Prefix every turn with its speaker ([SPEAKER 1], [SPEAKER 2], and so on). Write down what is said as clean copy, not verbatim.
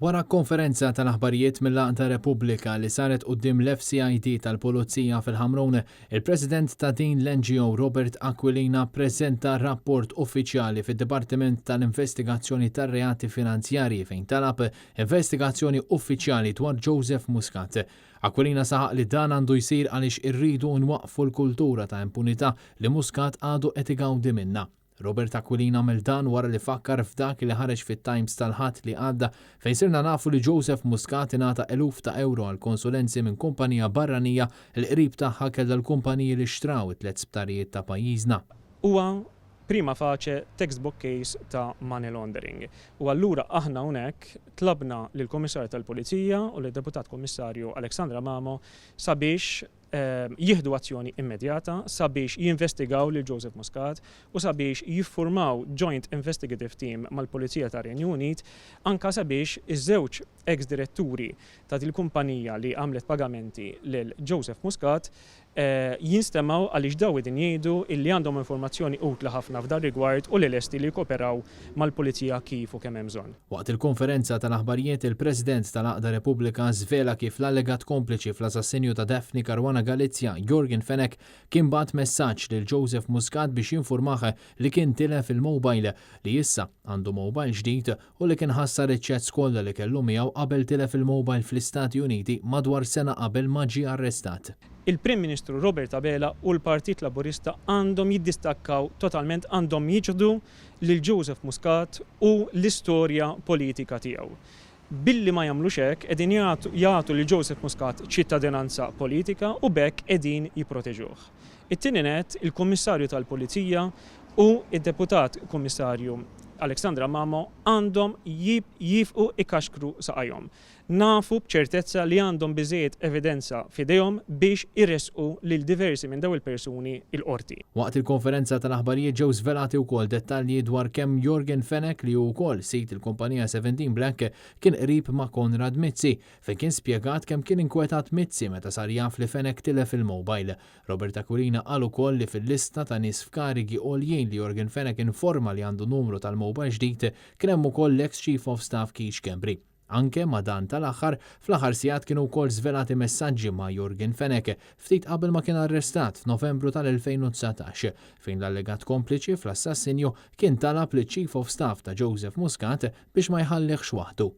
[SPEAKER 1] Wara konferenza tal-aħbarijiet mill-Laqda Repubblika li saret quddiem l-FCID tal-Pulizija fil-Ħamrun, il-President ta' din l-NGO Robert Aquilina ppreżenta rapport uffiċjali fid-Dipartiment tal-Investigazzjoni tar-Reati Finanzjarji fejn talab investigazzjoni uffiċjali dwar Joseph Muscat. Aquilina saħaq li dan għandu jsir għaliex irridu nwaqfu l-kultura ta' impunità li Muscat għadu qed igawdi minnha. Robert Aquilina għamel dan wara li fakkar f'dak li ħareġ fit-Times tal-ħadd li għadda fejn sirna nafu li Joseph Muscat ingħata eluf ta' euro għal konsulenzi minn kumpanija barranija l qrib tagħha kellha l-kumpaniji li xtraw it-tliet sptarijiet ta' pajjiżna.
[SPEAKER 2] Huwa prima faċe textbook case ta' money laundering. U allura aħna hawnhekk tlabna lill-Kummissarju tal-Pulizija u lid-Deputat Kummissarju Alexandra Mamo sabiex jieħdu azzjoni immedjata sabiex jinvestigaw lil Joseph Muscat u sabiex jiffurmaw Joint Investigative Team mal-Pulizija ta' Renju Unit anka sabiex iż-żewġ ex-diretturi ta' dil-kumpanija li għamlet pagamenti lil Joseph Muscat jinstemaw għaliex daw din jgħidu illi għandhom informazzjoni utla ħafna f'dar rigward u li lesti li jkoperaw mal-Pulizija kif u kemm hemm bżonn.
[SPEAKER 1] Waqt il-konferenza tal-aħbarijiet il-President tal-Laqda Repubblika żvela kif l-allegat kompliċi fl-assassinju ta' Daphne Caruana Galizja, Jorgen Fenech, kien bagħat messaġġ lil Joseph Muscat biex jinfurmah li kien tilef il-mobile li issa għandu mobile ġdid u li kien ħassar iċ-chats kollha li kellu miegħu qabel tilef il-mobile fl-Istati Uniti madwar sena qabel ma ġie arrestat.
[SPEAKER 2] Il-Prim Ministru Robert Abela u l-Partit Laburista għandhom jiddistakkaw totalment, għandhom jiġdu lil Joseph Muscat u l-istorja politika tiegħu. Billi ma jagħmlux hekk qegħdin jagħtu lil Joseph Muscat ċittadinanza politika u bekk qegħdin jipproteġuh. It-tieni nett il-Kummissarju tal-Pulizija u id-Deputat Kummissarju Alexandra Mamo għandhom jifqu ikaxkru saqajhom. Nafu b'ċertezza li għandhom biżejjed evidenza f'idejhom biex irresqu lil diversi minn daw il-persuni il-qorti.
[SPEAKER 1] Waqt il-konferenza tal-aħbarijiet ġew żvelati wkoll dettalji dwar kemm Jorgen Fenech li hu wkoll sit il-kumpanija 17 Black kien qrib ma' Konrad Mizzi fejn kien spjegat kemm kien inkwetat Mizzi meta sar jaf li Fenech tilef il-mobile. Robert Aquilina qal ukoll li fil-lista ta' nies f'karigi għoljien li Jorgen Fenech informa li għandu numru tal-mobile ġdid kien hemm ukoll l-ex-Chief of Staff Keith Schembri. Anke ma dan tal-aħħar, fl-aħħar sigħat kienu wkoll żvelati messaġġi ma' Jorgen Fenech ftit qabel ma kien arrestat f'Novembru tal-2019 fejn l-allegat kompliċi fl-assassinju kien talab li Chief of Staff ta' Joseph Muscat biex ma jħallihx waħdu.